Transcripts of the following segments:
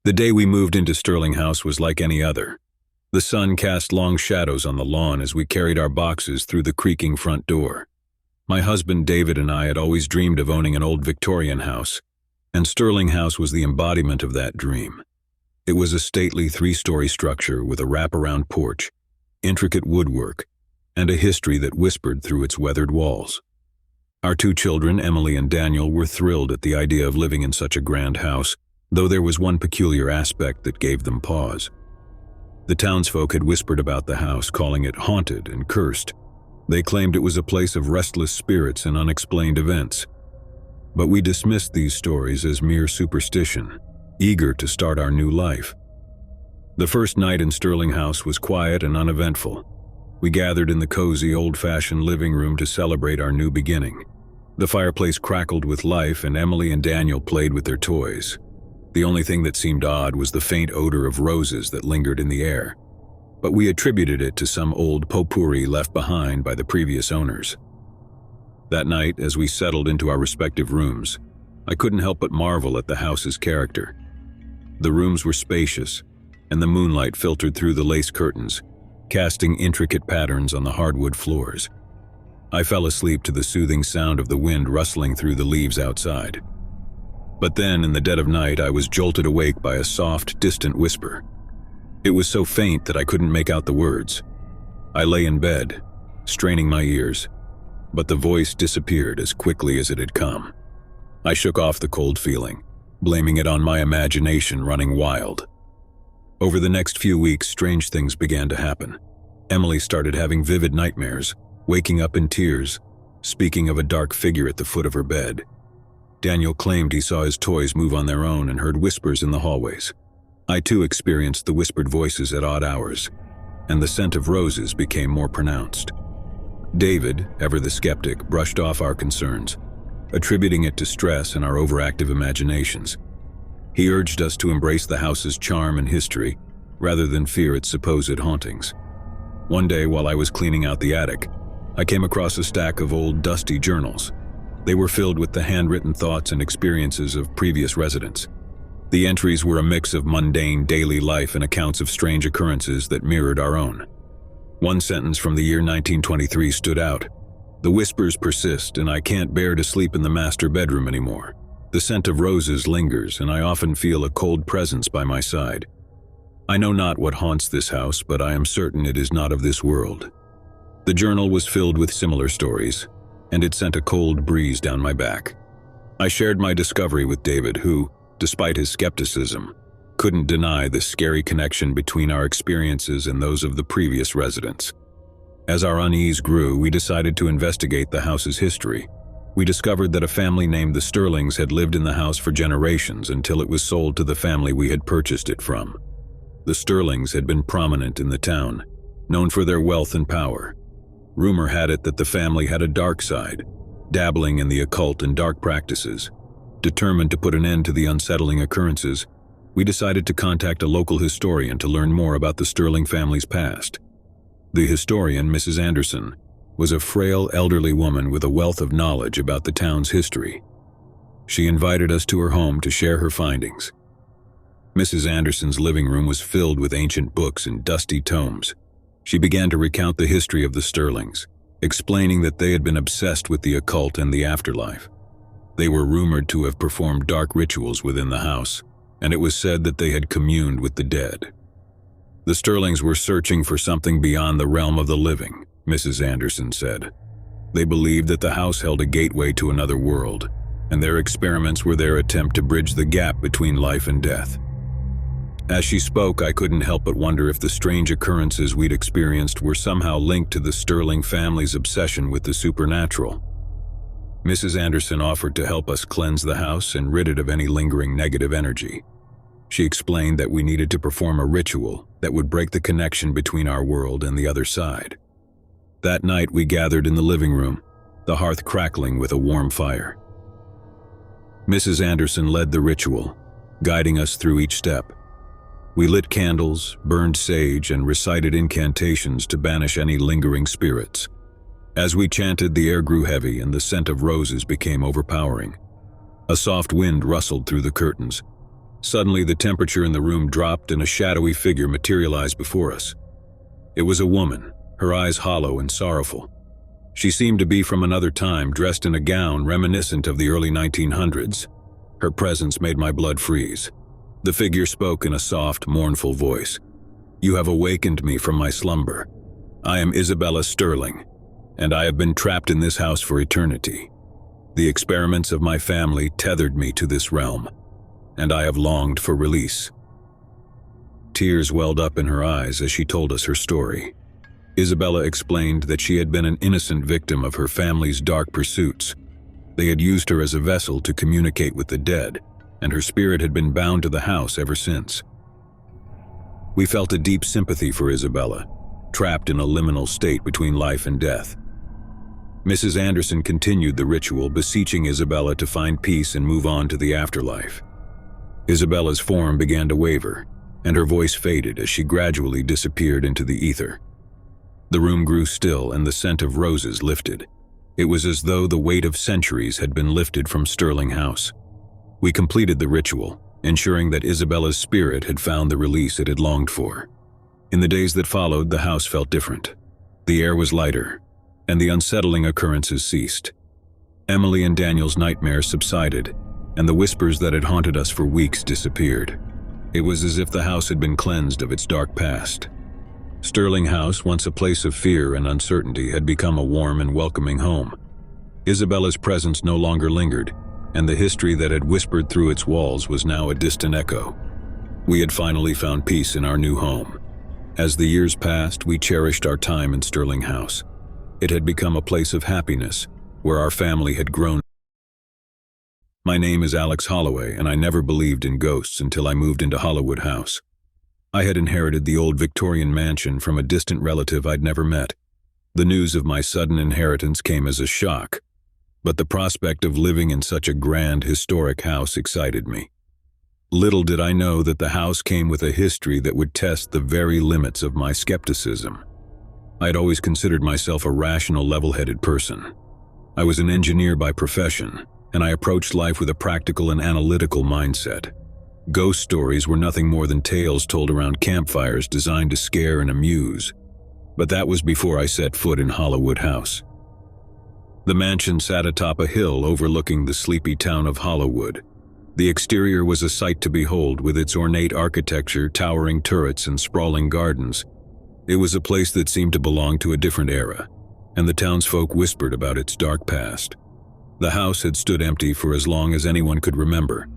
The day we moved into Sterling House was like any other. The sun cast long shadows on the lawn as we carried our boxes through the creaking front door. My husband David and I had always dreamed of owning an old Victorian house, and Sterling House was the embodiment of that dream. It was a stately 3-story structure with a wraparound porch, intricate woodwork, and a history that whispered through its weathered walls. Our 2 children, Emily and Daniel, were thrilled at the idea of living in such a grand house, though there was one peculiar aspect that gave them pause. The townsfolk had whispered about the house, calling it haunted and cursed. They claimed it was a place of restless spirits and unexplained events. But we dismissed these stories as mere superstition, eager to start our new life. The first night in Sterling House was quiet and uneventful. We gathered in the cozy, old-fashioned living room to celebrate our new beginning. The fireplace crackled with life, and Emily and Daniel played with their toys. The only thing that seemed odd was the faint odor of roses that lingered in the air, but we attributed it to some old potpourri left behind by the previous owners. That night, as we settled into our respective rooms, I couldn't help but marvel at the house's character. The rooms were spacious, and the moonlight filtered through the lace curtains, casting intricate patterns on the hardwood floors. I fell asleep to the soothing sound of the wind rustling through the leaves outside. But then, in the dead of night, I was jolted awake by a soft, distant whisper. It was so faint that I couldn't make out the words. I lay in bed, straining my ears, but the voice disappeared as quickly as it had come. I shook off the cold feeling, blaming it on my imagination running wild. Over the next few weeks, strange things began to happen. Emily started having vivid nightmares, waking up in tears, speaking of a dark figure at the foot of her bed. Daniel claimed he saw his toys move on their own and heard whispers in the hallways. I too experienced the whispered voices at odd hours, and the scent of roses became more pronounced. David, ever the skeptic, brushed off our concerns, attributing it to stress and our overactive imaginations. He urged us to embrace the house's charm and history, rather than fear its supposed hauntings. One day, while I was cleaning out the attic, I came across a stack of old, dusty journals. They were filled with the handwritten thoughts and experiences of previous residents. The entries were a mix of mundane daily life and accounts of strange occurrences that mirrored our own. One sentence from the year 1923 stood out. "The whispers persist, and I can't bear to sleep in the master bedroom anymore. The scent of roses lingers, and I often feel a cold presence by my side. I know not what haunts this house, but I am certain it is not of this world." The journal was filled with similar stories, and it sent a cold breeze down my back. I shared my discovery with David, who, despite his skepticism, couldn't deny the scary connection between our experiences and those of the previous residents. As our unease grew, we decided to investigate the house's history. We discovered that a family named the Sterlings had lived in the house for generations until it was sold to the family we had purchased it from. The Sterlings had been prominent in the town, known for their wealth and power. Rumor had it that the family had a dark side, dabbling in the occult and dark practices. Determined to put an end to the unsettling occurrences, we decided to contact a local historian to learn more about the Sterling family's past. The historian, Mrs. Anderson, was a frail, elderly woman with a wealth of knowledge about the town's history. She invited us to her home to share her findings. Mrs. Anderson's living room was filled with ancient books and dusty tomes. She began to recount the history of the Sterlings, explaining that they had been obsessed with the occult and the afterlife. They were rumored to have performed dark rituals within the house, and it was said that they had communed with the dead. The Sterlings were searching for something beyond the realm of the living, Mrs. Anderson said. They believed that the house held a gateway to another world, and their experiments were their attempt to bridge the gap between life and death. As she spoke, I couldn't help but wonder if the strange occurrences we'd experienced were somehow linked to the Sterling family's obsession with the supernatural. Mrs. Anderson offered to help us cleanse the house and rid it of any lingering negative energy. She explained that we needed to perform a ritual that would break the connection between our world and the other side. That night we gathered in the living room, the hearth crackling with a warm fire. Mrs. Anderson led the ritual, guiding us through each step. We lit candles, burned sage, and recited incantations to banish any lingering spirits. As we chanted, the air grew heavy and the scent of roses became overpowering. A soft wind rustled through the curtains, Suddenly, the temperature in the room dropped and a shadowy figure materialized before us. It was a woman, her eyes hollow and sorrowful. She seemed to be from another time, dressed in a gown reminiscent of the early 1900s. Her presence made my blood freeze. The figure spoke in a soft, mournful voice. "You have awakened me from my slumber. I am Isabella Sterling, and I have been trapped in this house for eternity. The experiments of my family tethered me to this realm, and I have longed for release." Tears welled up in her eyes as she told us her story. Isabella explained that she had been an innocent victim of her family's dark pursuits. They had used her as a vessel to communicate with the dead, and her spirit had been bound to the house ever since. We felt a deep sympathy for Isabella, trapped in a liminal state between life and death. Mrs. Anderson continued the ritual, beseeching Isabella to find peace and move on to the afterlife. Isabella's form began to waver, and her voice faded as she gradually disappeared into the ether. The room grew still and the scent of roses lifted. It was as though the weight of centuries had been lifted from Sterling House. We completed the ritual, ensuring that Isabella's spirit had found the release it had longed for. In the days that followed, the house felt different. The air was lighter, and the unsettling occurrences ceased. Emily and Daniel's nightmares subsided, and the whispers that had haunted us for weeks disappeared. It was as if the house had been cleansed of its dark past. Sterling House, once a place of fear and uncertainty, had become a warm and welcoming home. Isabella's presence no longer lingered, and the history that had whispered through its walls was now a distant echo. We had finally found peace in our new home. As the years passed, we cherished our time in Sterling House. It had become a place of happiness, where our family had grown. My name is Alex Holloway, and I never believed in ghosts until I moved into Hollywood House. I had inherited the old Victorian mansion from a distant relative I'd never met. The news of my sudden inheritance came as a shock, but the prospect of living in such a grand, historic house excited me. Little did I know that the house came with a history that would test the very limits of my skepticism. I had always considered myself a rational, level-headed person. I was an engineer by profession, and I approached life with a practical and analytical mindset. Ghost stories were nothing more than tales told around campfires designed to scare and amuse. But that was before I set foot in Hollywood House. The mansion sat atop a hill overlooking the sleepy town of Hollywood. The exterior was a sight to behold, with its ornate architecture, towering turrets, and sprawling gardens. It was a place that seemed to belong to a different era, and the townsfolk whispered about its dark past. The house had stood empty for as long as anyone could remember,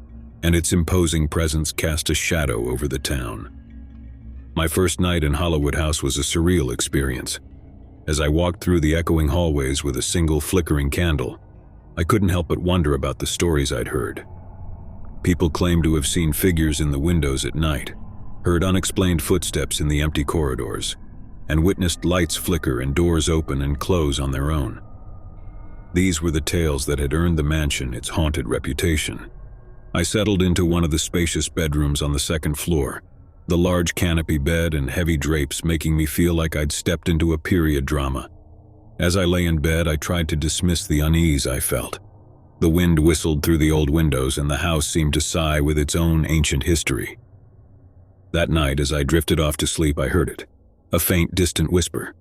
and its imposing presence cast a shadow over the town. My first night in Hollywood House was a surreal experience. As I walked through the echoing hallways with a single flickering candle, I couldn't help but wonder about the stories I'd heard. People claimed to have seen figures in the windows at night, heard unexplained footsteps in the empty corridors, and witnessed lights flicker and doors open and close on their own. These were the tales that had earned the mansion its haunted reputation. I settled into one of the spacious bedrooms on the second floor, the large canopy bed and heavy drapes making me feel like I'd stepped into a period drama. As I lay in bed, I tried to dismiss the unease I felt. The wind whistled through the old windows, and the house seemed to sigh with its own ancient history. That night, as I drifted off to sleep, I heard it, a faint, distant whisper.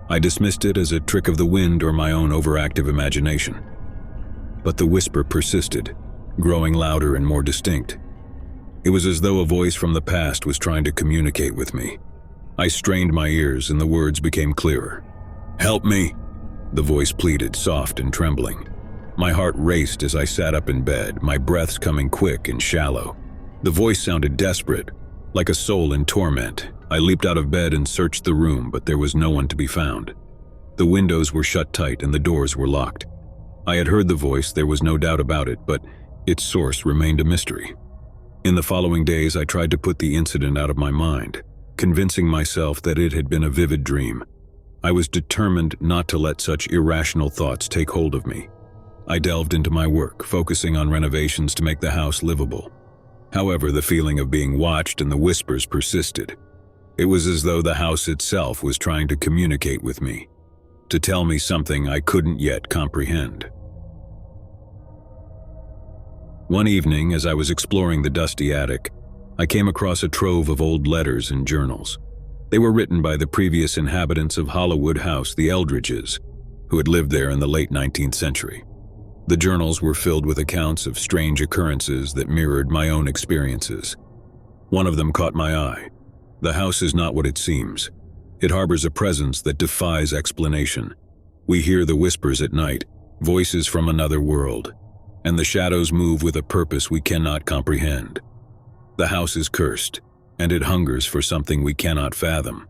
I dismissed it as a trick of the wind or my own overactive imagination. But the whisper persisted, growing louder and more distinct. It was as though a voice from the past was trying to communicate with me. I strained my ears, and the words became clearer. "Help me," the voice pleaded, soft and trembling. My heart raced as I sat up in bed, my breaths coming quick and shallow. The voice sounded desperate, like a soul in torment. I leaped out of bed and searched the room, but there was no one to be found. The windows were shut tight and the doors were locked. I had heard the voice, there was no doubt about it, but its source remained a mystery. In the following days, I tried to put the incident out of my mind, convincing myself that it had been a vivid dream. I was determined not to let such irrational thoughts take hold of me. I delved into my work, focusing on renovations to make the house livable. However, the feeling of being watched and the whispers persisted. It was as though the house itself was trying to communicate with me, to tell me something I couldn't yet comprehend. One evening, as I was exploring the dusty attic, I came across a trove of old letters and journals. They were written by the previous inhabitants of Hollywood House, the Eldridges, who had lived there in the late 19th century. The journals were filled with accounts of strange occurrences that mirrored my own experiences. One of them caught my eye. The house is not what it seems. It harbors a presence that defies explanation. We hear the whispers at night, voices from another world, and the shadows move with a purpose we cannot comprehend. The house is cursed, and it hungers for something we cannot fathom.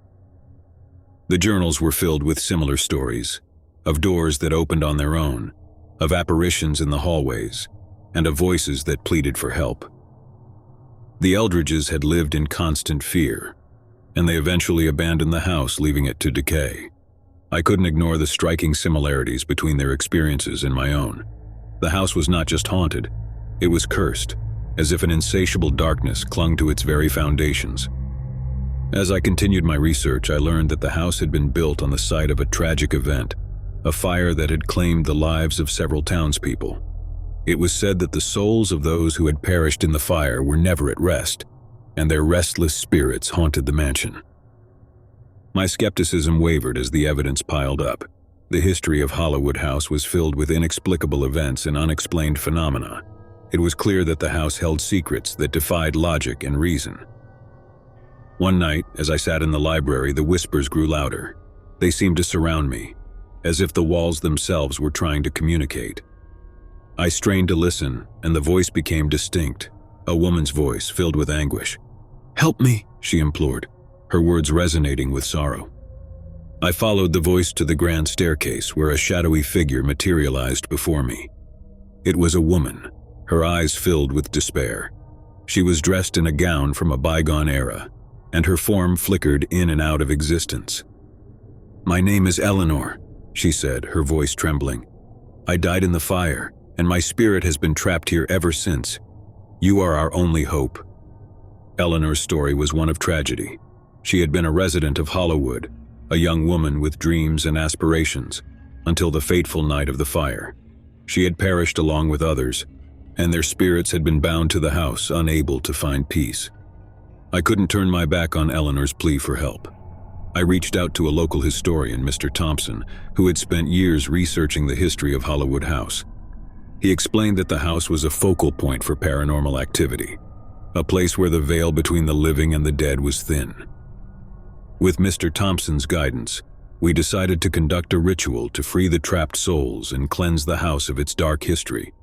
The journals were filled with similar stories, of doors that opened on their own, of apparitions in the hallways, and of voices that pleaded for help. The Eldridges had lived in constant fear, and they eventually abandoned the house, leaving it to decay. I couldn't ignore the striking similarities between their experiences and my own. The house was not just haunted, it was cursed, as if an insatiable darkness clung to its very foundations. As I continued my research, I learned that the house had been built on the site of a tragic event, a fire that had claimed the lives of several townspeople. It was said that the souls of those who had perished in the fire were never at rest, and their restless spirits haunted the mansion. My skepticism wavered as the evidence piled up. The history of Hollywood House was filled with inexplicable events and unexplained phenomena. It was clear that the house held secrets that defied logic and reason. One night, as I sat in the library, the whispers grew louder. They seemed to surround me, as if the walls themselves were trying to communicate. I strained to listen, and the voice became distinct, a woman's voice filled with anguish. "Help me," she implored, her words resonating with sorrow. I followed the voice to the grand staircase, where a shadowy figure materialized before me. It was a woman, her eyes filled with despair. She was dressed in a gown from a bygone era, and her form flickered in and out of existence. "My name is Eleanor," she said, her voice trembling. "I died in the fire, and my spirit has been trapped here ever since. You are our only hope." Eleanor's story was one of tragedy. She had been a resident of Hollywood, a young woman with dreams and aspirations, until the fateful night of the fire. She had perished along with others, and their spirits had been bound to the house, unable to find peace. I couldn't turn my back on Eleanor's plea for help. I reached out to a local historian, Mr. Thompson, who had spent years researching the history of Hollywood House. He explained that the house was a focal point for paranormal activity, a place where the veil between the living and the dead was thin. With Mr. Thompson's guidance, we decided to conduct a ritual to free the trapped souls and cleanse the house of its dark history.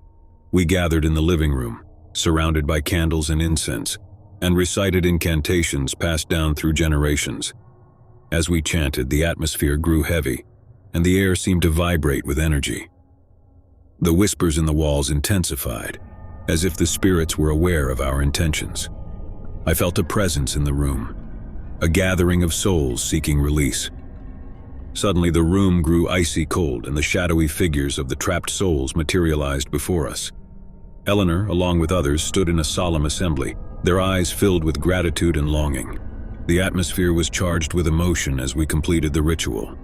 We gathered in the living room, surrounded by candles and incense, and recited incantations passed down through generations. As we chanted, the atmosphere grew heavy, and the air seemed to vibrate with energy. The whispers in the walls intensified, as if the spirits were aware of our intentions. I felt a presence in the room, a gathering of souls seeking release. Suddenly, the room grew icy cold, and the shadowy figures of the trapped souls materialized before us. Eleanor, along with others, stood in a solemn assembly, their eyes filled with gratitude and longing. The atmosphere was charged with emotion as we completed the ritual.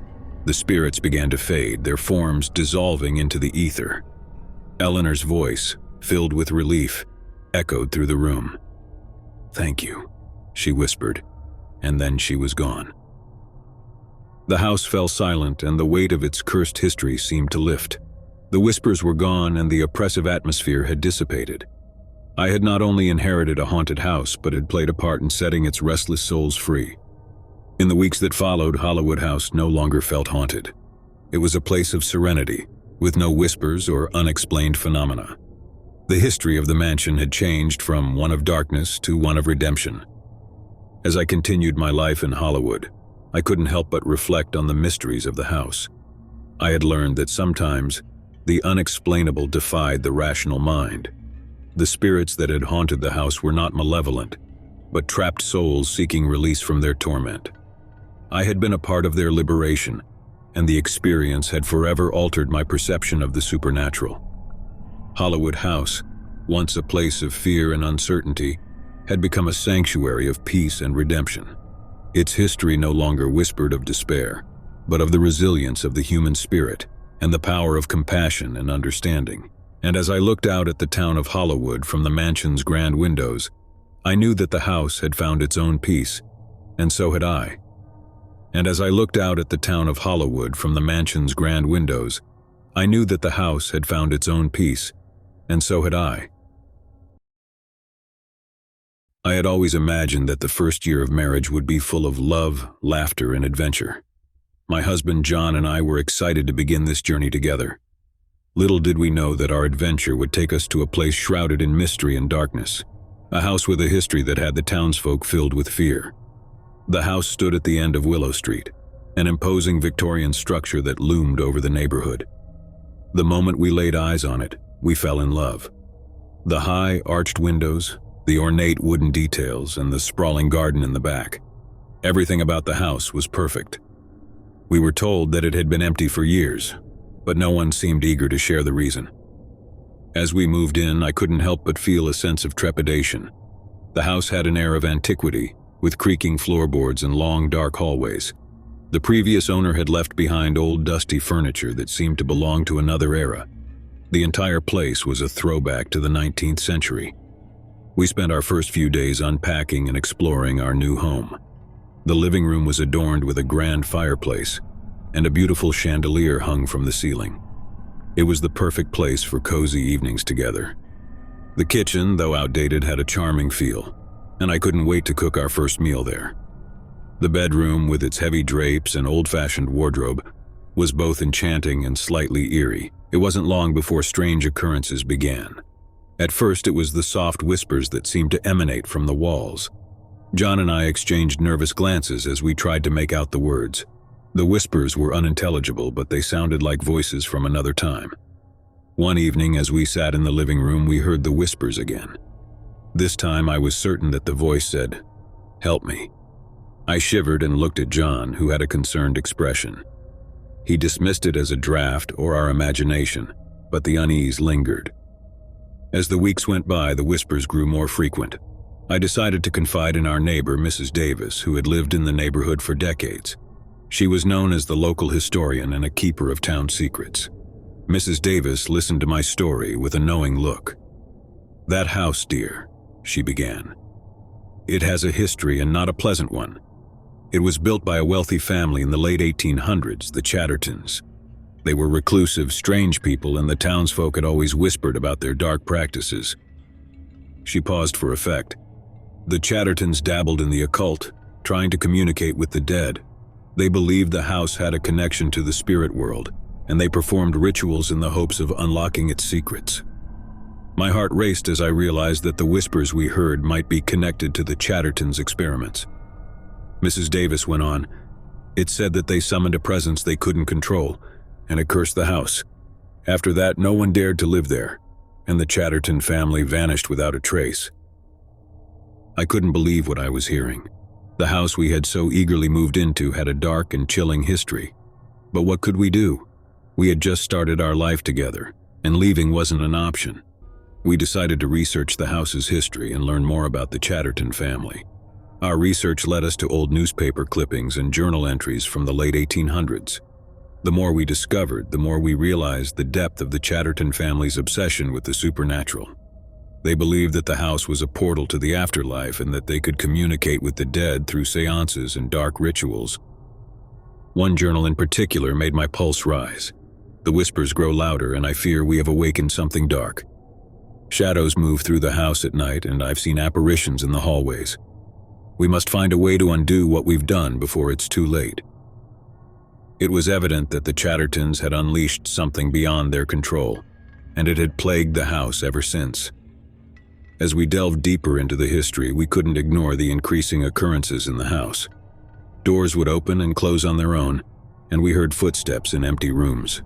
The spirits began to fade, their forms dissolving into the ether. Eleanor's voice, filled with relief, echoed through the room. "Thank you," she whispered, and then she was gone. The house fell silent, and the weight of its cursed history seemed to lift. The whispers were gone, and the oppressive atmosphere had dissipated. I had not only inherited a haunted house, but had played a part in setting its restless souls free. In the weeks that followed, Hollywood House no longer felt haunted. It was a place of serenity, with no whispers or unexplained phenomena. The history of the mansion had changed from one of darkness to one of redemption. As I continued my life in Hollywood, I couldn't help but reflect on the mysteries of the house. I had learned that sometimes the unexplainable defied the rational mind. The spirits that had haunted the house were not malevolent, but trapped souls seeking release from their torment. I had been a part of their liberation, and the experience had forever altered my perception of the supernatural. Hollywood House, once a place of fear and uncertainty, had become a sanctuary of peace and redemption. Its history no longer whispered of despair, but of the resilience of the human spirit and the power of compassion and understanding. And as I looked out at the town of Hollywood from the mansion's grand windows, I knew that the house had found its own peace, and so had I. And as I looked out at the town of Hollywood from the mansion's grand windows, I knew that the house had found its own peace, and so had I. I had always imagined that the first year of marriage would be full of love, laughter, and adventure. My husband John and I were excited to begin this journey together. Little did we know that our adventure would take us to a place shrouded in mystery and darkness, a house with a history that had the townsfolk filled with fear. The house stood at the end of Willow Street, an imposing Victorian structure that loomed over the neighborhood. The moment we laid eyes on it, we fell in love. The high, arched windows, the ornate wooden details, and the sprawling garden in the back. Everything about the house was perfect. We were told that it had been empty for years, but no one seemed eager to share the reason. As we moved in, I couldn't help but feel a sense of trepidation. The house had an air of antiquity, with creaking floorboards and long, dark hallways. The previous owner had left behind old, dusty furniture that seemed to belong to another era. The entire place was a throwback to the 19th century. We spent our first few days unpacking and exploring our new home. The living room was adorned with a grand fireplace, and a beautiful chandelier hung from the ceiling. It was the perfect place for cozy evenings together. The kitchen, though outdated, had a charming feel, and I couldn't wait to cook our first meal there. The bedroom, with its heavy drapes and old-fashioned wardrobe, was both enchanting and slightly eerie. It wasn't long before strange occurrences began. At first, it was the soft whispers that seemed to emanate from the walls. John and I exchanged nervous glances as we tried to make out the words. The whispers were unintelligible, but they sounded like voices from another time. One evening, as we sat in the living room, we heard the whispers again. This time, I was certain that the voice said, "Help me." I shivered and looked at John, who had a concerned expression. He dismissed it as a draft or our imagination, but the unease lingered. As the weeks went by, the whispers grew more frequent. I decided to confide in our neighbor, Mrs. Davis, who had lived in the neighborhood for decades. She was known as the local historian and a keeper of town secrets. Mrs. Davis listened to my story with a knowing look. "That house, dear," she began. "It has a history and not a pleasant one. It was built by a wealthy family in the late 1800s, the Chattertons. They were reclusive, strange people, and the townsfolk had always whispered about their dark practices." She paused for effect. "The Chattertons dabbled in the occult, trying to communicate with the dead. They believed the house had a connection to the spirit world, and they performed rituals in the hopes of unlocking its secrets." My heart raced as I realized that the whispers we heard might be connected to the Chattertons' experiments. Mrs. Davis went on, "It said that they summoned a presence they couldn't control, and it cursed the house. After that, no one dared to live there, and the Chatterton family vanished without a trace." I couldn't believe what I was hearing. The house we had so eagerly moved into had a dark and chilling history. But what could we do? We had just started our life together, and leaving wasn't an option. We decided to research the house's history and learn more about the Chatterton family. Our research led us to old newspaper clippings and journal entries from the late 1800s. The more we discovered, the more we realized the depth of the Chatterton family's obsession with the supernatural. They believed that the house was a portal to the afterlife and that they could communicate with the dead through seances and dark rituals. One journal in particular made my pulse rise. The whispers grow louder, and I fear we have awakened something dark. Shadows move through the house at night, and I've seen apparitions in the hallways. We must find a way to undo what we've done before it's too late. It was evident that the Chattertons had unleashed something beyond their control, and it had plagued the house ever since. As we delved deeper into the history, we couldn't ignore the increasing occurrences in the house. Doors would open and close on their own, and we heard footsteps in empty rooms.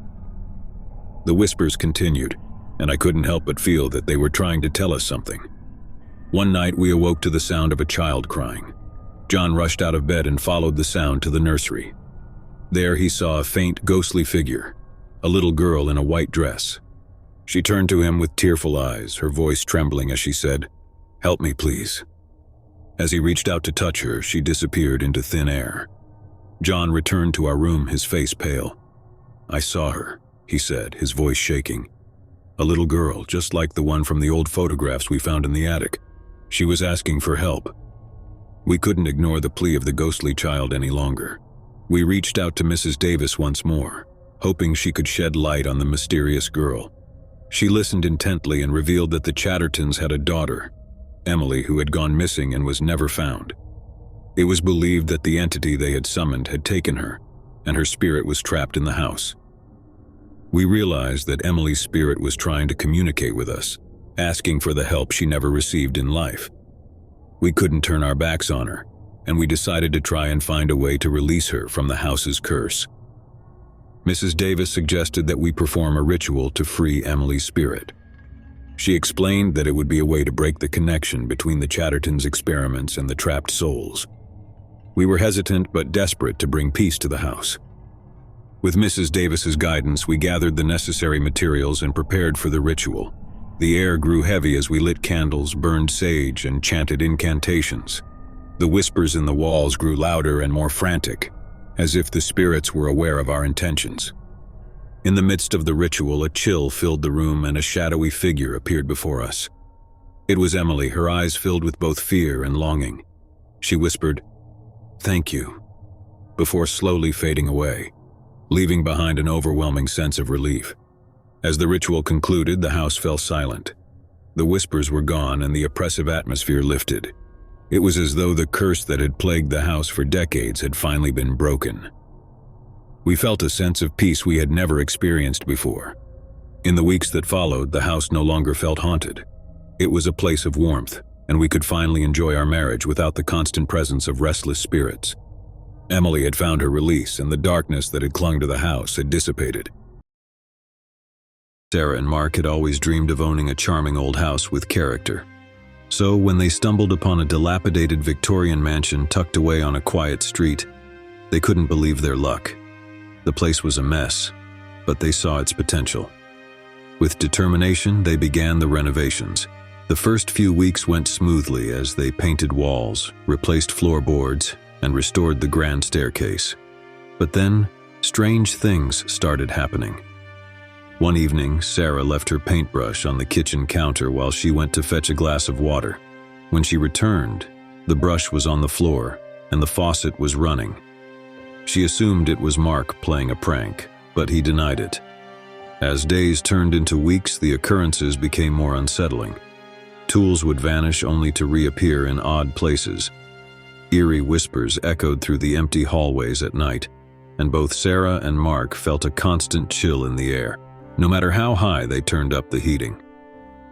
The whispers continued, and I couldn't help but feel that they were trying to tell us something. One night we awoke to the sound of a child crying. John rushed out of bed and followed the sound to the nursery. There he saw a faint, ghostly figure, a little girl in a white dress. She turned to him with tearful eyes, her voice trembling as she said, "Help me, please." As he reached out to touch her, she disappeared into thin air. John returned to our room, his face pale. "I saw her," he said, his voice shaking. A little girl, just like the one from the old photographs we found in the attic. She was asking for help. We couldn't ignore the plea of the ghostly child any longer. We reached out to Mrs. Davis once more, hoping she could shed light on the mysterious girl. She listened intently and revealed that the Chattertons had a daughter, Emily, who had gone missing and was never found. It was believed that the entity they had summoned had taken her, and her spirit was trapped in the house. We realized that Emily's spirit was trying to communicate with us, asking for the help she never received in life. We couldn't turn our backs on her, and we decided to try and find a way to release her from the house's curse. Mrs. Davis suggested that we perform a ritual to free Emily's spirit. She explained that it would be a way to break the connection between the Chattertons' experiments and the trapped souls. We were hesitant but desperate to bring peace to the house. With Mrs. Davis's guidance, we gathered the necessary materials and prepared for the ritual. The air grew heavy as we lit candles, burned sage, and chanted incantations. The whispers in the walls grew louder and more frantic, as if the spirits were aware of our intentions. In the midst of the ritual, a chill filled the room and a shadowy figure appeared before us. It was Emily, her eyes filled with both fear and longing. She whispered, "Thank you," before slowly fading away, leaving behind an overwhelming sense of relief. As the ritual concluded, the house fell silent. The whispers were gone and the oppressive atmosphere lifted. It was as though the curse that had plagued the house for decades had finally been broken. We felt a sense of peace we had never experienced before. In the weeks that followed, the house no longer felt haunted. It was a place of warmth, and we could finally enjoy our marriage without the constant presence of restless spirits. Emily had found her release, and the darkness that had clung to the house had dissipated. Sarah and Mark had always dreamed of owning a charming old house with character. So, when they stumbled upon a dilapidated Victorian mansion tucked away on a quiet street, they couldn't believe their luck. The place was a mess, but they saw its potential. With determination, they began the renovations. The first few weeks went smoothly as they painted walls, replaced floorboards, and restored the grand staircase. But then, strange things started happening. One evening, Sarah left her paintbrush on the kitchen counter while she went to fetch a glass of water. When she returned, the brush was on the floor and the faucet was running. She assumed it was Mark playing a prank, but he denied it. As days turned into weeks, the occurrences became more unsettling. Tools would vanish only to reappear in odd places. Eerie whispers echoed through the empty hallways at night, and both Sarah and Mark felt a constant chill in the air, no matter how high they turned up the heating.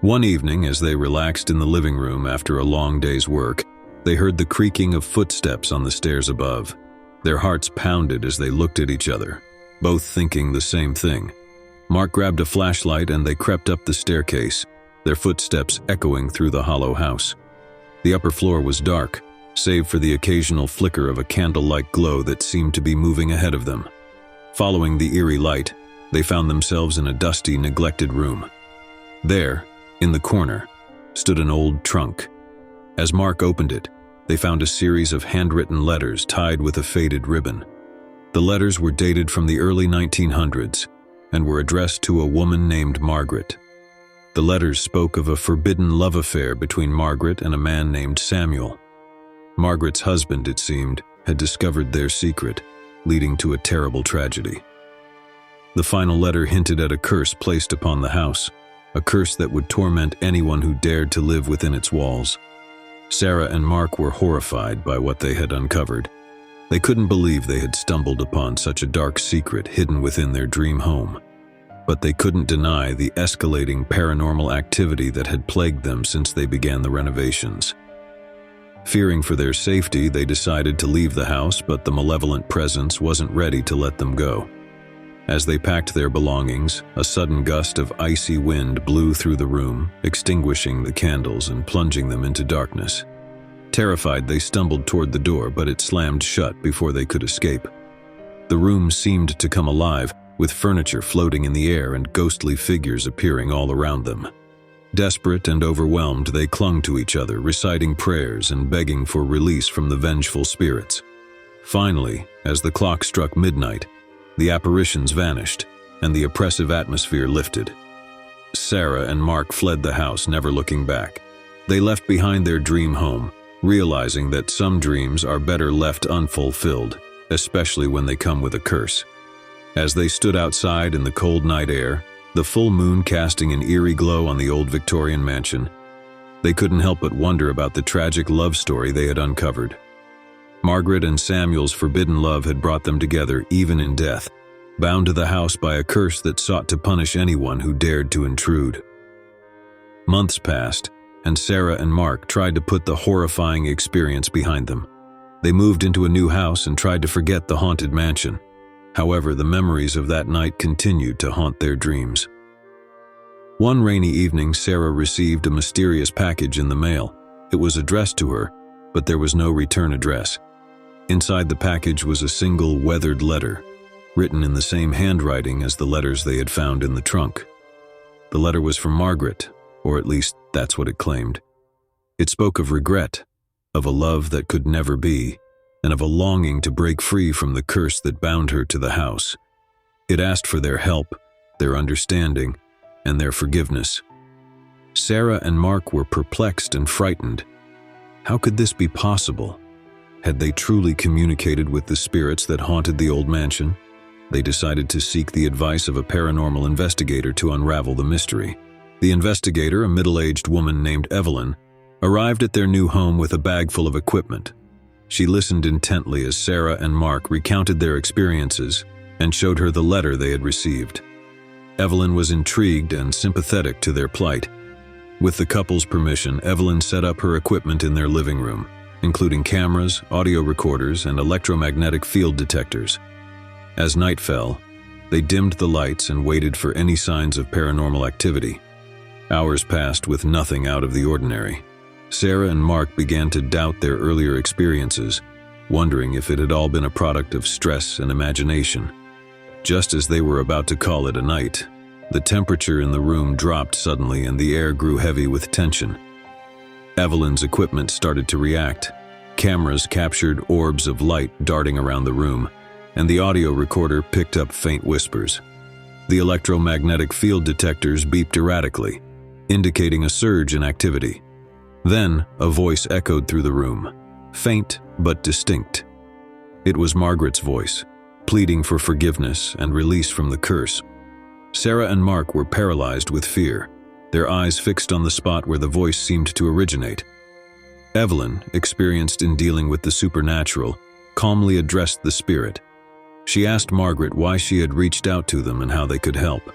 One evening, as they relaxed in the living room after a long day's work, they heard the creaking of footsteps on the stairs above. Their hearts pounded as they looked at each other, both thinking the same thing. Mark grabbed a flashlight and they crept up the staircase, their footsteps echoing through the hollow house. The upper floor was dark, save for the occasional flicker of a candle-like glow that seemed to be moving ahead of them. Following the eerie light, they found themselves in a dusty, neglected room. There, in the corner, stood an old trunk. As Mark opened it, they found a series of handwritten letters tied with a faded ribbon. The letters were dated from the early 1900s and were addressed to a woman named Margaret. The letters spoke of a forbidden love affair between Margaret and a man named Samuel. Margaret's husband, it seemed, had discovered their secret, leading to a terrible tragedy. The final letter hinted at a curse placed upon the house, a curse that would torment anyone who dared to live within its walls. Sarah and Mark were horrified by what they had uncovered. They couldn't believe they had stumbled upon such a dark secret hidden within their dream home. But they couldn't deny the escalating paranormal activity that had plagued them since they began the renovations. Fearing for their safety, they decided to leave the house, but the malevolent presence wasn't ready to let them go. As they packed their belongings, a sudden gust of icy wind blew through the room, extinguishing the candles and plunging them into darkness. Terrified, they stumbled toward the door, but it slammed shut before they could escape. The room seemed to come alive, with furniture floating in the air and ghostly figures appearing all around them. Desperate and overwhelmed, they clung to each other, reciting prayers and begging for release from the vengeful spirits. Finally, as the clock struck midnight, the apparitions vanished, and the oppressive atmosphere lifted. Sarah and Mark fled the house, never looking back. They left behind their dream home, realizing that some dreams are better left unfulfilled, especially when they come with a curse. As they stood outside in the cold night air, the full moon casting an eerie glow on the old Victorian mansion, they couldn't help but wonder about the tragic love story they had uncovered. Margaret and Samuel's forbidden love had brought them together even in death, bound to the house by a curse that sought to punish anyone who dared to intrude. Months passed, and Sarah and Mark tried to put the horrifying experience behind them. They moved into a new house and tried to forget the haunted mansion. However, the memories of that night continued to haunt their dreams. One rainy evening, Sarah received a mysterious package in the mail. It was addressed to her, but there was no return address. Inside the package was a single weathered letter, written in the same handwriting as the letters they had found in the trunk. The letter was from Margaret, or at least that's what it claimed. It spoke of regret, of a love that could never be, and of a longing to break free from the curse that bound her to the house. It asked for their help, their understanding, and their forgiveness. Sarah and Mark were perplexed and frightened. How could this be possible? Had they truly communicated with the spirits that haunted the old mansion? They decided to seek the advice of a paranormal investigator to unravel the mystery. The investigator, a middle-aged woman named Evelyn, arrived at their new home with a bag full of equipment. She listened intently as Sarah and Mark recounted their experiences and showed her the letter they had received. Evelyn was intrigued and sympathetic to their plight. With the couple's permission, Evelyn set up her equipment in their living room, including cameras, audio recorders, and electromagnetic field detectors. As night fell, they dimmed the lights and waited for any signs of paranormal activity. Hours passed with nothing out of the ordinary. Sarah and Mark began to doubt their earlier experiences, wondering if it had all been a product of stress and imagination. Just as they were about to call it a night, the temperature in the room dropped suddenly and the air grew heavy with tension. Evelyn's equipment started to react. Cameras captured orbs of light darting around the room, and the audio recorder picked up faint whispers. The electromagnetic field detectors beeped erratically, indicating a surge in activity. Then, a voice echoed through the room, faint but distinct. It was Margaret's voice, pleading for forgiveness and release from the curse. Sarah and Mark were paralyzed with fear, their eyes fixed on the spot where the voice seemed to originate. Evelyn, experienced in dealing with the supernatural, calmly addressed the spirit. She asked Margaret why she had reached out to them and how they could help.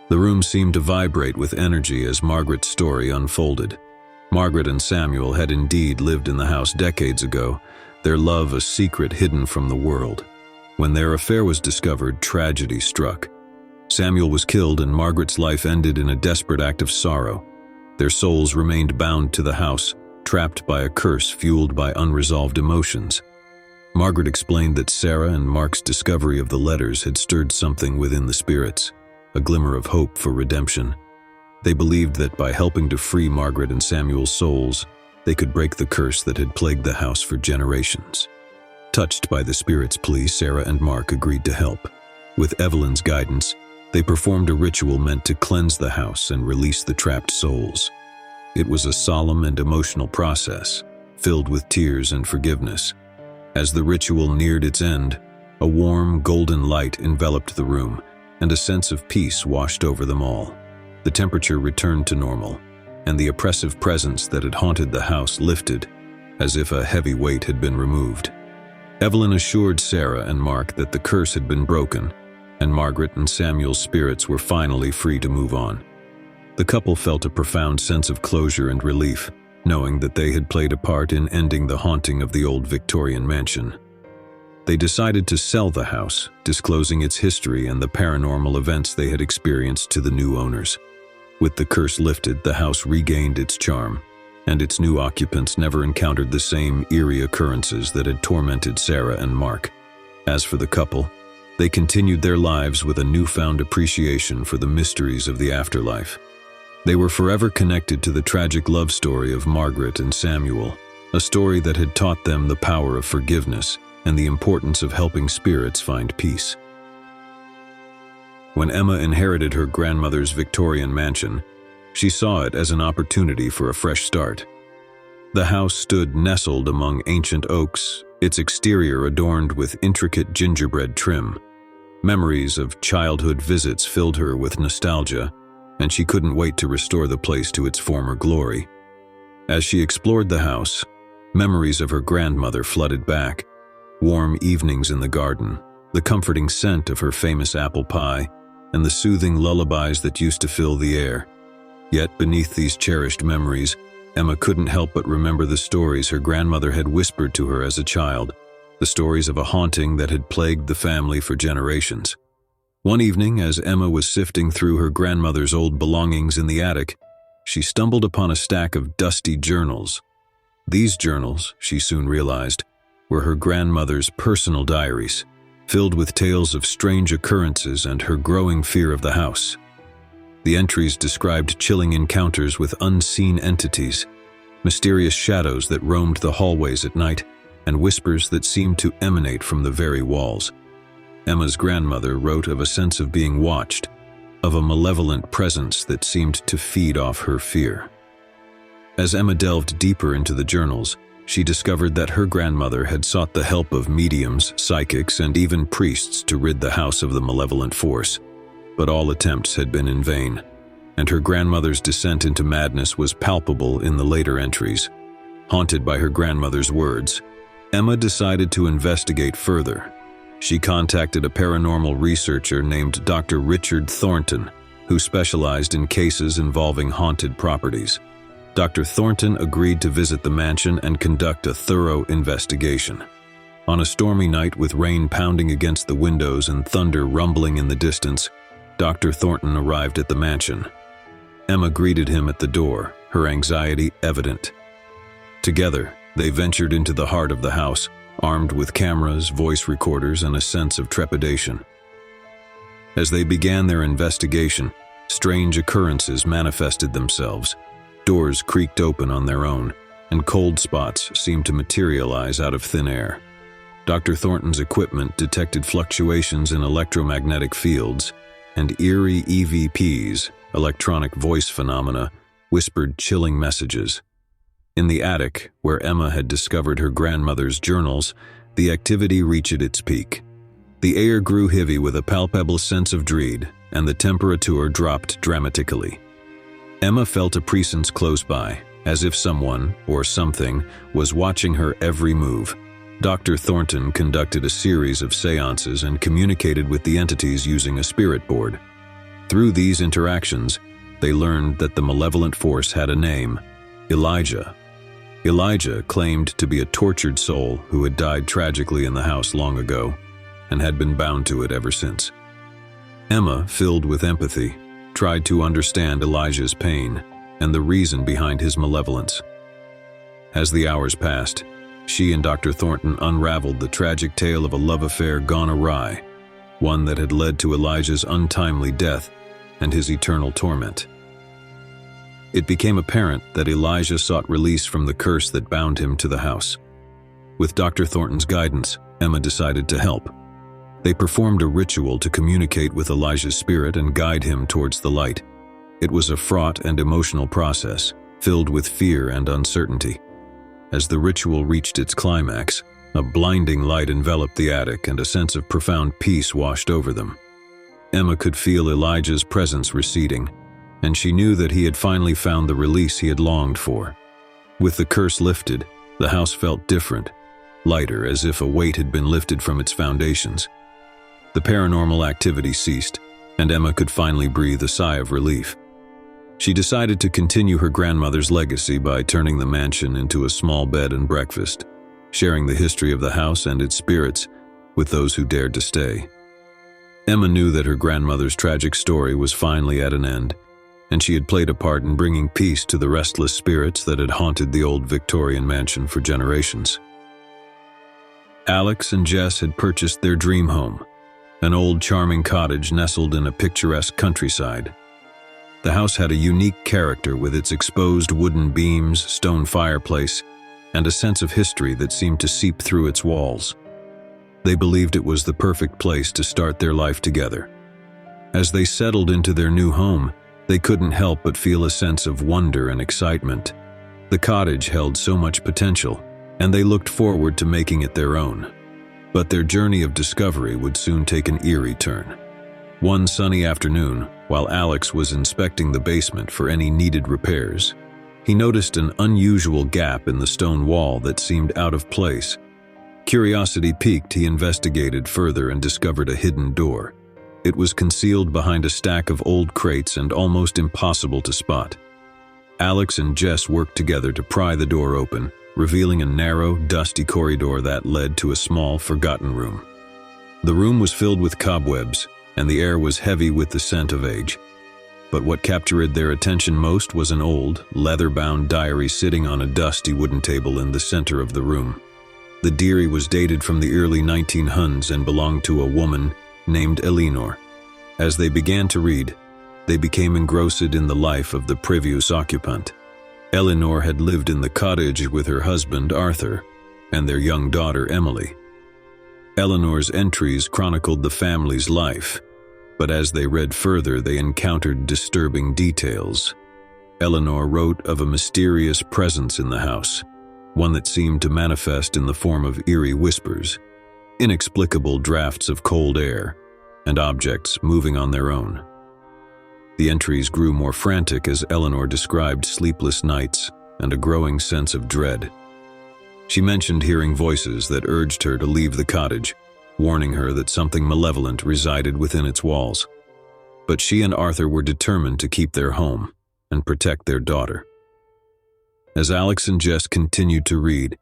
The room seemed to vibrate with energy as Margaret's story unfolded. Margaret and Samuel had indeed lived in the house decades ago, their love a secret hidden from the world. When their affair was discovered, tragedy struck. Samuel was killed and Margaret's life ended in a desperate act of sorrow. Their souls remained bound to the house, trapped by a curse fueled by unresolved emotions. Margaret explained that Sarah and Mark's discovery of the letters had stirred something within the spirits, a glimmer of hope for redemption. They believed that by helping to free Margaret and Samuel's souls, they could break the curse that had plagued the house for generations. Touched by the spirit's plea, Sarah and Mark agreed to help. With Evelyn's guidance, they performed a ritual meant to cleanse the house and release the trapped souls. It was a solemn and emotional process, filled with tears and forgiveness. As the ritual neared its end, a warm, golden light enveloped the room, and a sense of peace washed over them all. The temperature returned to normal, and the oppressive presence that had haunted the house lifted, as if a heavy weight had been removed. Evelyn assured Sarah and Mark that the curse had been broken, and Margaret and Samuel's spirits were finally free to move on. The couple felt a profound sense of closure and relief, knowing that they had played a part in ending the haunting of the old Victorian mansion. They decided to sell the house, disclosing its history and the paranormal events they had experienced to the new owners. With the curse lifted, the house regained its charm, and its new occupants never encountered the same eerie occurrences that had tormented Sarah and Mark. As for the couple, they continued their lives with a newfound appreciation for the mysteries of the afterlife. They were forever connected to the tragic love story of Margaret and Samuel, a story that had taught them the power of forgiveness and the importance of helping spirits find peace. When Emma inherited her grandmother's Victorian mansion, she saw it as an opportunity for a fresh start. The house stood nestled among ancient oaks, its exterior adorned with intricate gingerbread trim. Memories of childhood visits filled her with nostalgia, and she couldn't wait to restore the place to its former glory. As she explored the house, memories of her grandmother flooded back. Warm evenings in the garden, the comforting scent of her famous apple pie, and the soothing lullabies that used to fill the air. Yet beneath these cherished memories, Emma couldn't help but remember the stories her grandmother had whispered to her as a child, the stories of a haunting that had plagued the family for generations. One evening, as Emma was sifting through her grandmother's old belongings in the attic, she stumbled upon a stack of dusty journals. These journals, she soon realized, were her grandmother's personal diaries, filled with tales of strange occurrences and her growing fear of the house. The entries described chilling encounters with unseen entities, mysterious shadows that roamed the hallways at night, and whispers that seemed to emanate from the very walls. Emma's grandmother wrote of a sense of being watched, of a malevolent presence that seemed to feed off her fear. As Emma delved deeper into the journals, she discovered that her grandmother had sought the help of mediums, psychics, and even priests to rid the house of the malevolent force. But all attempts had been in vain, and her grandmother's descent into madness was palpable in the later entries. Haunted by her grandmother's words, Emma decided to investigate further. She contacted a paranormal researcher named Dr. Richard Thornton, who specialized in cases involving haunted properties. Dr. Thornton agreed to visit the mansion and conduct a thorough investigation. On a stormy night with rain pounding against the windows and thunder rumbling in the distance, Dr. Thornton arrived at the mansion. Emma greeted him at the door, her anxiety evident. Together, they ventured into the heart of the house, armed with cameras, voice recorders, and a sense of trepidation. As they began their investigation, strange occurrences manifested themselves. Doors creaked open on their own, and cold spots seemed to materialize out of thin air. Dr. Thornton's equipment detected fluctuations in electromagnetic fields, and eerie EVPs, electronic voice phenomena, whispered chilling messages. In the attic, where Emma had discovered her grandmother's journals, the activity reached its peak. The air grew heavy with a palpable sense of dread, and the temperature dropped dramatically. Emma felt a presence close by, as if someone, or something, was watching her every move. Dr. Thornton conducted a series of seances and communicated with the entities using a spirit board. Through these interactions, they learned that the malevolent force had a name, Elijah. Elijah claimed to be a tortured soul who had died tragically in the house long ago and had been bound to it ever since. Emma, filled with empathy, tried to understand Elijah's pain and the reason behind his malevolence. As the hours passed, she and Dr. Thornton unraveled the tragic tale of a love affair gone awry, one that had led to Elijah's untimely death and his eternal torment. It became apparent that Elijah sought release from the curse that bound him to the house. With Dr. Thornton's guidance, Emma decided to help. They performed a ritual to communicate with Elijah's spirit and guide him towards the light. It was a fraught and emotional process, filled with fear and uncertainty. As the ritual reached its climax, a blinding light enveloped the attic and a sense of profound peace washed over them. Emma could feel Elijah's presence receding, and she knew that he had finally found the release he had longed for. With the curse lifted, the house felt different, lighter, as if a weight had been lifted from its foundations. The paranormal activity ceased, and Emma could finally breathe a sigh of relief. She decided to continue her grandmother's legacy by turning the mansion into a small bed and breakfast, sharing the history of the house and its spirits with those who dared to stay. Emma knew that her grandmother's tragic story was finally at an end, and she had played a part in bringing peace to the restless spirits that had haunted the old Victorian mansion for generations. Alex and Jess had purchased their dream home, an old charming cottage nestled in a picturesque countryside. The house had a unique character with its exposed wooden beams, stone fireplace, and a sense of history that seemed to seep through its walls. They believed it was the perfect place to start their life together. As they settled into their new home, they couldn't help but feel a sense of wonder and excitement. The cottage held so much potential, and they looked forward to making it their own. But their journey of discovery would soon take an eerie turn. One sunny afternoon, while Alex was inspecting the basement for any needed repairs, he noticed an unusual gap in the stone wall that seemed out of place. Curiosity piqued, he investigated further and discovered a hidden door. It was concealed behind a stack of old crates and almost impossible to spot. Alex and Jess worked together to pry the door open, revealing a narrow, dusty corridor that led to a small, forgotten room. The room was filled with cobwebs, and the air was heavy with the scent of age. But what captured their attention most was an old, leather-bound diary sitting on a dusty wooden table in the center of the room. The diary was dated from the early 1900s and belonged to a woman named Eleanor. As they began to read, they became engrossed in the life of the previous occupant. Eleanor had lived in the cottage with her husband, Arthur, and their young daughter, Emily. Eleanor's entries chronicled the family's life, but as they read further, they encountered disturbing details. Eleanor wrote of a mysterious presence in the house, one that seemed to manifest in the form of eerie whispers, inexplicable drafts of cold air, and objects moving on their own. The entries grew more frantic as Eleanor described sleepless nights and a growing sense of dread. She mentioned hearing voices that urged her to leave the cottage, warning her that something malevolent resided within its walls. But she and Arthur were determined to keep their home and protect their daughter. As Alex and Jess continued to read,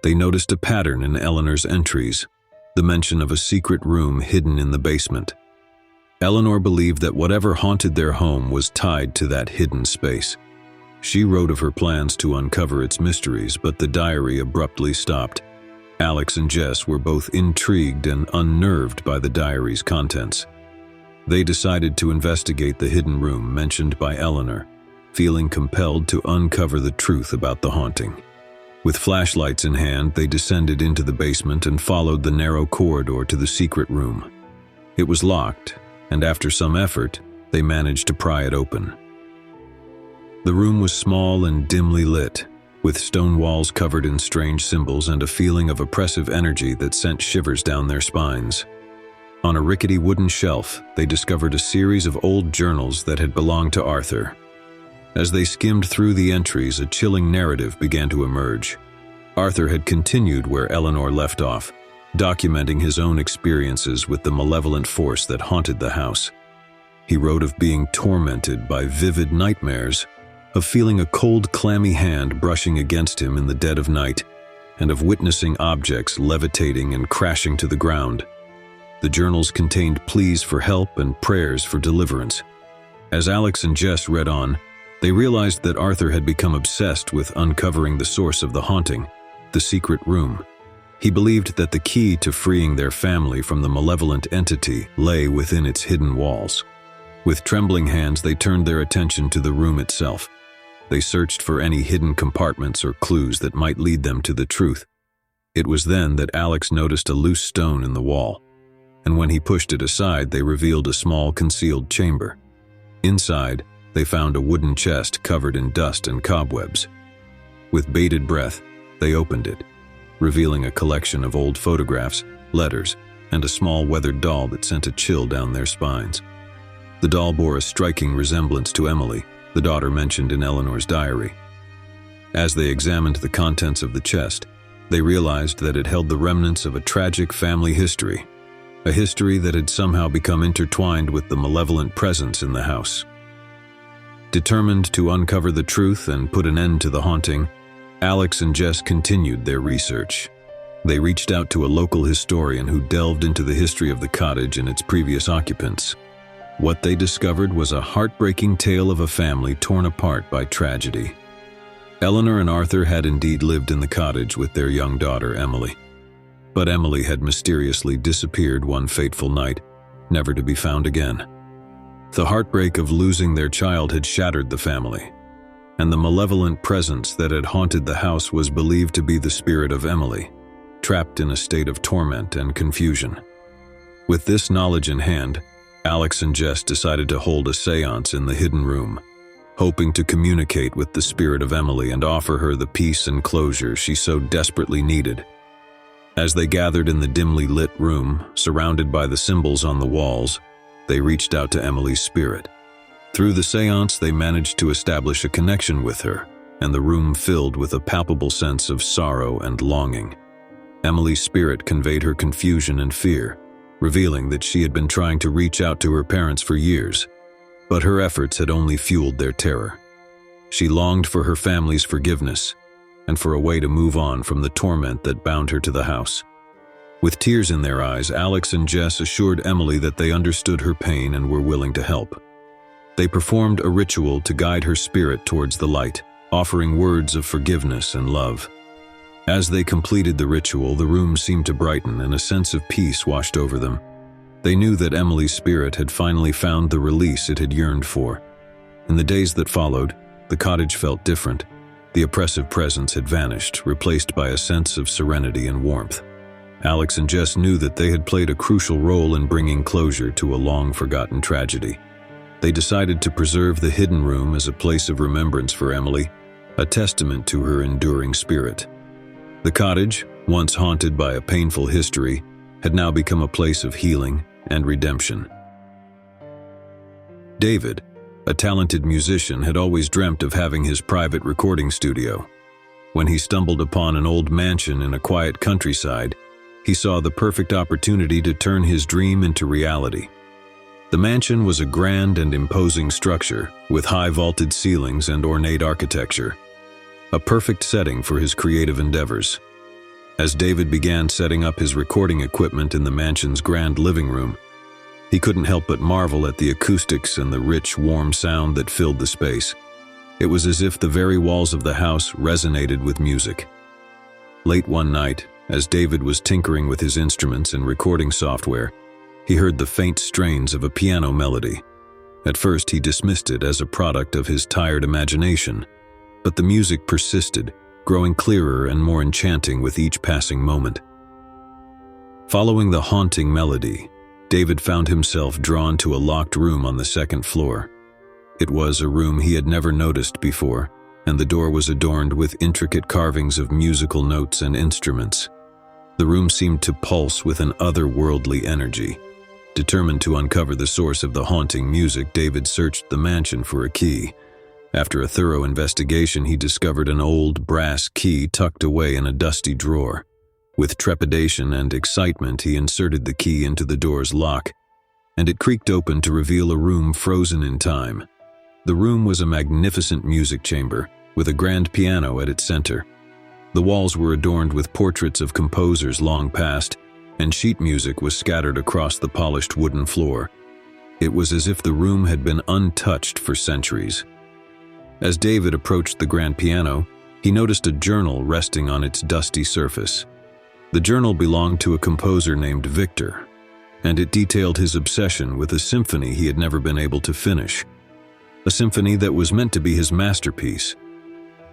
they noticed a pattern in Eleanor's entries, the mention of a secret room hidden in the basement. Eleanor believed that whatever haunted their home was tied to that hidden space. She wrote of her plans to uncover its mysteries, but the diary abruptly stopped. Alex and Jess were both intrigued and unnerved by the diary's contents. They decided to investigate the hidden room mentioned by Eleanor, feeling compelled to uncover the truth about the haunting. With flashlights in hand, they descended into the basement and followed the narrow corridor to the secret room. It was locked, and after some effort, they managed to pry it open. The room was small and dimly lit, with stone walls covered in strange symbols and a feeling of oppressive energy that sent shivers down their spines. On a rickety wooden shelf, they discovered a series of old journals that had belonged to Arthur. As they skimmed through the entries, a chilling narrative began to emerge. Arthur had continued where Eleanor left off, documenting his own experiences with the malevolent force that haunted the house. He wrote of being tormented by vivid nightmares, of feeling a cold, clammy hand brushing against him in the dead of night, and of witnessing objects levitating and crashing to the ground. The journals contained pleas for help and prayers for deliverance. As Alex and Jess read on, they realized that Arthur had become obsessed with uncovering the source of the haunting, the secret room. He believed that the key to freeing their family from the malevolent entity lay within its hidden walls. With trembling hands, they turned their attention to the room itself. They searched for any hidden compartments or clues that might lead them to the truth. It was then that Alex noticed a loose stone in the wall, and when he pushed it aside, they revealed a small concealed chamber. Inside, they found a wooden chest covered in dust and cobwebs. With bated breath, they opened it, revealing a collection of old photographs, letters, and a small weathered doll that sent a chill down their spines. The doll bore a striking resemblance to Emily, the daughter mentioned in Eleanor's diary. As they examined the contents of the chest, they realized that it held the remnants of a tragic family history, a history that had somehow become intertwined with the malevolent presence in the house. Determined to uncover the truth and put an end to the haunting, Alex and Jess continued their research. They reached out to a local historian who delved into the history of the cottage and its previous occupants. What they discovered was a heartbreaking tale of a family torn apart by tragedy. Eleanor and Arthur had indeed lived in the cottage with their young daughter, Emily. But Emily had mysteriously disappeared one fateful night, never to be found again. The heartbreak of losing their child had shattered the family, and the malevolent presence that had haunted the house was believed to be the spirit of Emily, trapped in a state of torment and confusion. With this knowledge in hand, Alex and Jess decided to hold a seance in the hidden room, hoping to communicate with the spirit of Emily and offer her the peace and closure she so desperately needed. As they gathered in the dimly lit room, surrounded by the symbols on the walls, they reached out to Emily's spirit. Through the seance, they managed to establish a connection with her, and the room filled with a palpable sense of sorrow and longing. Emily's spirit conveyed her confusion and fear, revealing that she had been trying to reach out to her parents for years, but her efforts had only fueled their terror. She longed for her family's forgiveness and for a way to move on from the torment that bound her to the house. With tears in their eyes, Alex and Jess assured Emily that they understood her pain and were willing to help. They performed a ritual to guide her spirit towards the light, offering words of forgiveness and love. As they completed the ritual, the room seemed to brighten and a sense of peace washed over them. They knew that Emily's spirit had finally found the release it had yearned for. In the days that followed, the cottage felt different. The oppressive presence had vanished, replaced by a sense of serenity and warmth. Alex and Jess knew that they had played a crucial role in bringing closure to a long-forgotten tragedy. They decided to preserve the hidden room as a place of remembrance for Emily, a testament to her enduring spirit. The cottage, once haunted by a painful history, had now become a place of healing and redemption. David, a talented musician, had always dreamt of having his private recording studio. When he stumbled upon an old mansion in a quiet countryside, he saw the perfect opportunity to turn his dream into reality. The mansion was a grand and imposing structure with high vaulted ceilings and ornate architecture, a perfect setting for his creative endeavors. As David began setting up his recording equipment in the mansion's grand living room, he couldn't help but marvel at the acoustics and the rich, warm sound that filled the space. It was as if the very walls of the house resonated with music. Late one night, as David was tinkering with his instruments and recording software, he heard the faint strains of a piano melody. At first, he dismissed it as a product of his tired imagination, but the music persisted, growing clearer and more enchanting with each passing moment. Following the haunting melody, David found himself drawn to a locked room on the second floor. It was a room he had never noticed before, and the door was adorned with intricate carvings of musical notes and instruments. The room seemed to pulse with an otherworldly energy. Determined to uncover the source of the haunting music, David searched the mansion for a key. After a thorough investigation, he discovered an old brass key tucked away in a dusty drawer. With trepidation and excitement, he inserted the key into the door's lock, and it creaked open to reveal a room frozen in time. The room was a magnificent music chamber, with a grand piano at its center. The walls were adorned with portraits of composers long past, and sheet music was scattered across the polished wooden floor. It was as if the room had been untouched for centuries. As David approached the grand piano, he noticed a journal resting on its dusty surface. The journal belonged to a composer named Victor, and it detailed his obsession with a symphony he had never been able to finish. A symphony that was meant to be his masterpiece.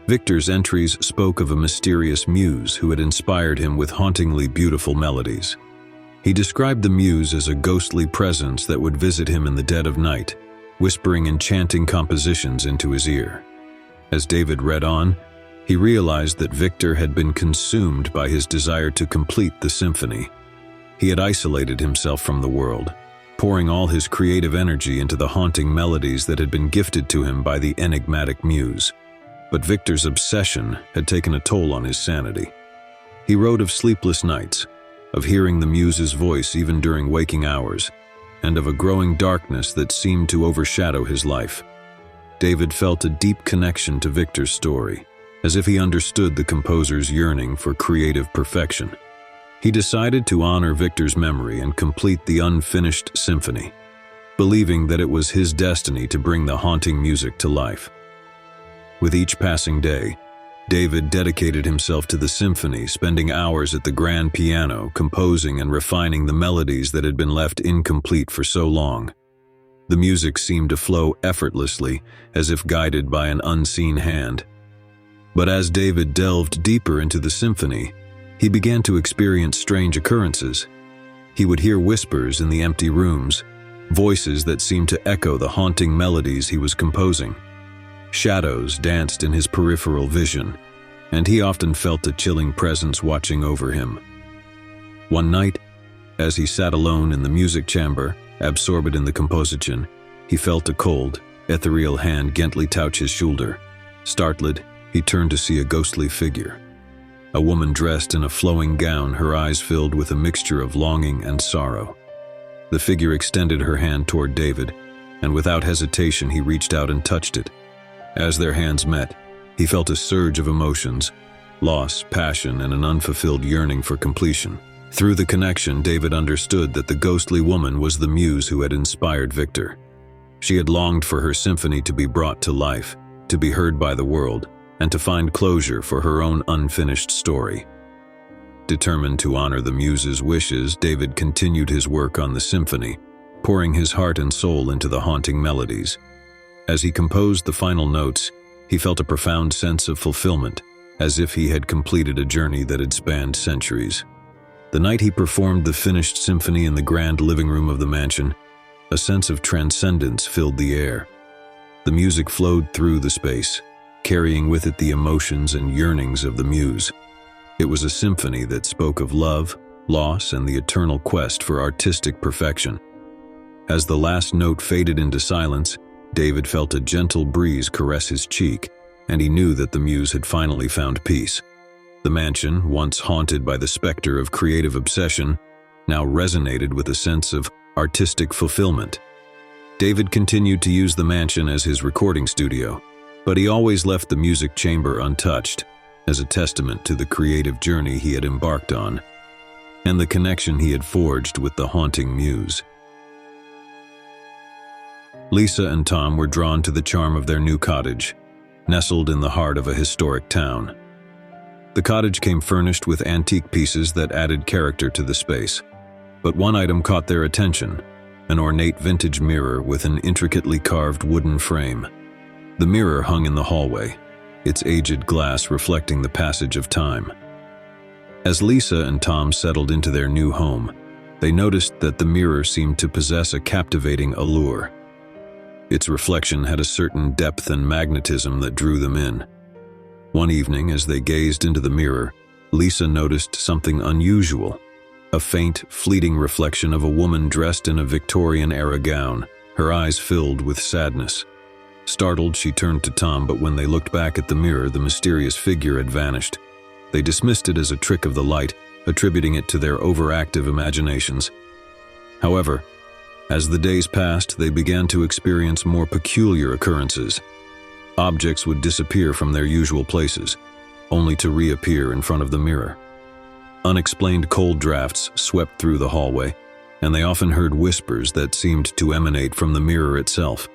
Victor's entries spoke of a mysterious muse who had inspired him with hauntingly beautiful melodies. He described the muse as a ghostly presence that would visit him in the dead of night, whispering enchanting compositions into his ear. As David read on, he realized that Victor had been consumed by his desire to complete the symphony. He had isolated himself from the world, pouring all his creative energy into the haunting melodies that had been gifted to him by the enigmatic muse. But Victor's obsession had taken a toll on his sanity. He wrote of sleepless nights, of hearing the muse's voice even during waking hours, and of a growing darkness that seemed to overshadow his life. David felt a deep connection to Victor's story, as if he understood the composer's yearning for creative perfection. He decided to honor Victor's memory and complete the unfinished symphony, believing that it was his destiny to bring the haunting music to life. With each passing day, David dedicated himself to the symphony, spending hours at the grand piano, composing and refining the melodies that had been left incomplete for so long. The music seemed to flow effortlessly, as if guided by an unseen hand. But as David delved deeper into the symphony, he began to experience strange occurrences. He would hear whispers in the empty rooms, voices that seemed to echo the haunting melodies he was composing. Shadows danced in his peripheral vision, and he often felt a chilling presence watching over him. One night, as he sat alone in the music chamber, absorbed in the composition, he felt a cold, ethereal hand gently touch his shoulder. Startled, he turned to see a ghostly figure. A woman dressed in a flowing gown, her eyes filled with a mixture of longing and sorrow. The figure extended her hand toward David, and without hesitation he reached out and touched it. As their hands met, he felt a surge of emotions, loss, passion, and an unfulfilled yearning for completion. Through the connection, David understood that the ghostly woman was the muse who had inspired Victor. She had longed for her symphony to be brought to life, to be heard by the world, and to find closure for her own unfinished story. Determined to honor the muse's wishes, David continued his work on the symphony, pouring his heart and soul into the haunting melodies. As he composed the final notes, he felt a profound sense of fulfillment, as if he had completed a journey that had spanned centuries. The night he performed the finished symphony in the grand living room of the mansion, a sense of transcendence filled the air. The music flowed through the space, carrying with it the emotions and yearnings of the muse. It was a symphony that spoke of love, loss, and the eternal quest for artistic perfection. As the last note faded into silence, David felt a gentle breeze caress his cheek, and he knew that the muse had finally found peace. The mansion, once haunted by the specter of creative obsession, now resonated with a sense of artistic fulfillment. David continued to use the mansion as his recording studio, but he always left the music chamber untouched, as a testament to the creative journey he had embarked on, and the connection he had forged with the haunting muse. Lisa and Tom were drawn to the charm of their new cottage, nestled in the heart of a historic town. The cottage came furnished with antique pieces that added character to the space, but one item caught their attention: an ornate vintage mirror with an intricately carved wooden frame. The mirror hung in the hallway, its aged glass reflecting the passage of time. As Lisa and Tom settled into their new home, they noticed that the mirror seemed to possess a captivating allure. Its reflection had a certain depth and magnetism that drew them in. One evening, as they gazed into the mirror, Lisa noticed something unusual: a faint, fleeting reflection of a woman dressed in a Victorian-era gown, her eyes filled with sadness. Startled, she turned to Tom, but when they looked back at the mirror, the mysterious figure had vanished. They dismissed it as a trick of the light, attributing it to their overactive imaginations. However, as the days passed, they began to experience more peculiar occurrences. Objects would disappear from their usual places, only to reappear in front of the mirror. Unexplained cold drafts swept through the hallway, and they often heard whispers that seemed to emanate from the mirror itself.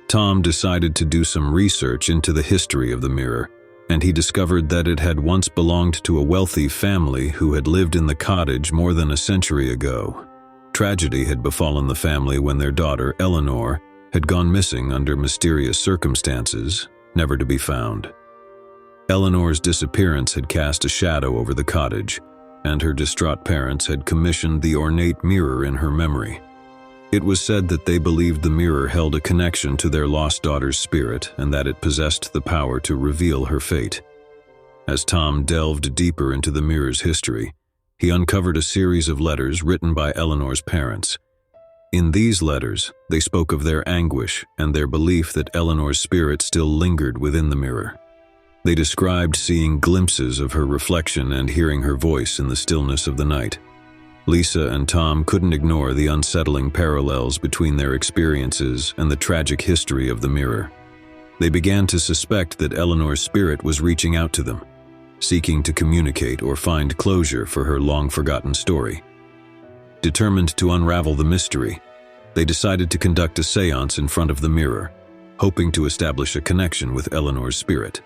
Tom decided to do some research into the history of the mirror, and he discovered that it had once belonged to a wealthy family who had lived in the cottage more than a century ago. Tragedy had befallen the family when their daughter, Eleanor, had gone missing under mysterious circumstances, never to be found. Eleanor's disappearance had cast a shadow over the cottage, and her distraught parents had commissioned the ornate mirror in her memory. It was said that they believed the mirror held a connection to their lost daughter's spirit and that it possessed the power to reveal her fate. As Tom delved deeper into the mirror's history, he uncovered a series of letters written by Eleanor's parents. In these letters, they spoke of their anguish and their belief that Eleanor's spirit still lingered within the mirror. They described seeing glimpses of her reflection and hearing her voice in the stillness of the night. Lisa and Tom couldn't ignore the unsettling parallels between their experiences and the tragic history of the mirror. They began to suspect that Eleanor's spirit was reaching out to them, seeking to communicate or find closure for her long-forgotten story. Determined to unravel the mystery, they decided to conduct a séance in front of the mirror, hoping to establish a connection with Eleanor's spirit.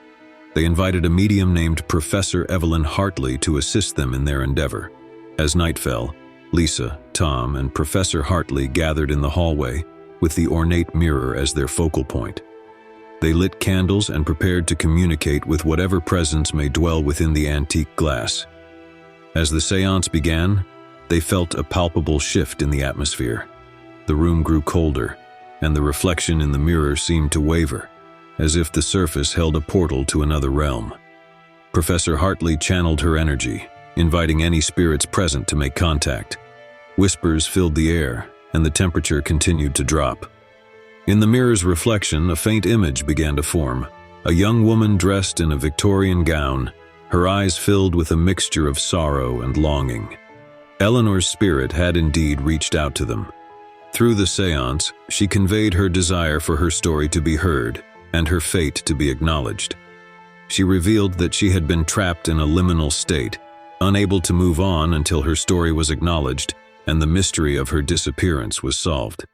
They invited a medium named Professor Evelyn Hartley to assist them in their endeavor. As night fell, Lisa, Tom, and Professor Hartley gathered in the hallway, with the ornate mirror as their focal point. They lit candles and prepared to communicate with whatever presence may dwell within the antique glass. As the séance began, they felt a palpable shift in the atmosphere. The room grew colder, and the reflection in the mirror seemed to waver, as if the surface held a portal to another realm. Professor Hartley channeled her energy, inviting any spirits present to make contact. Whispers filled the air, and the temperature continued to drop. In the mirror's reflection, a faint image began to form. A young woman dressed in a Victorian gown, her eyes filled with a mixture of sorrow and longing. Eleanor's spirit had indeed reached out to them. Through the seance, she conveyed her desire for her story to be heard and her fate to be acknowledged. She revealed that she had been trapped in a liminal state, unable to move on until her story was acknowledged and the mystery of her disappearance was solved.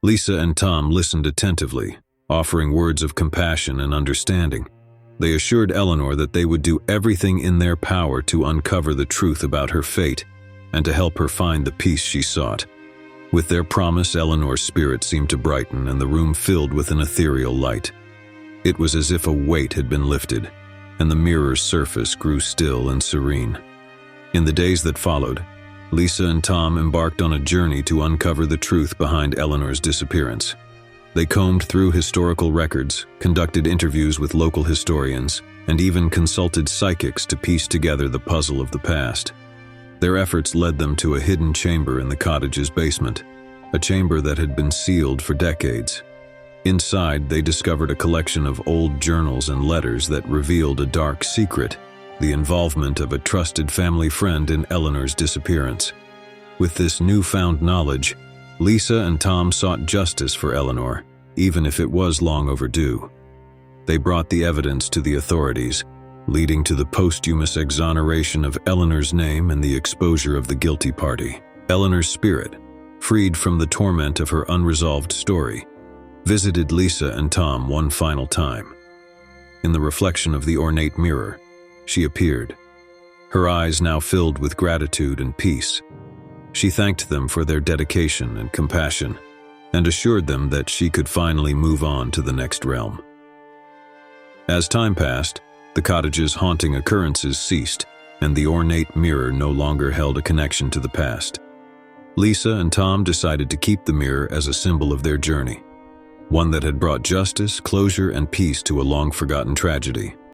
Lisa and Tom listened attentively, offering words of compassion and understanding. They assured Eleanor that they would do everything in their power to uncover the truth about her fate and to help her find the peace she sought. With their promise, Eleanor's spirit seemed to brighten and the room filled with an ethereal light. It was as if a weight had been lifted, and the mirror's surface grew still and serene. In the days that followed, Lisa and Tom embarked on a journey to uncover the truth behind Eleanor's disappearance. They combed through historical records, conducted interviews with local historians, and even consulted psychics to piece together the puzzle of the past. Their efforts led them to a hidden chamber in the cottage's basement, a chamber that had been sealed for decades. Inside, they discovered a collection of old journals and letters that revealed a dark secret: the involvement of a trusted family friend in Eleanor's disappearance. With this newfound knowledge, Lisa and Tom sought justice for Eleanor, even if it was long overdue. They brought the evidence to the authorities, leading to the posthumous exoneration of Eleanor's name and the exposure of the guilty party. Eleanor's spirit, freed from the torment of her unresolved story, visited Lisa and Tom one final time. In the reflection of the ornate mirror, she appeared, her eyes now filled with gratitude and peace. She thanked them for their dedication and compassion, and assured them that she could finally move on to the next realm. As time passed, the cottage's haunting occurrences ceased, and the ornate mirror no longer held a connection to the past. Lisa and Tom decided to keep the mirror as a symbol of their journey, one that had brought justice, closure, and peace to a long-forgotten tragedy.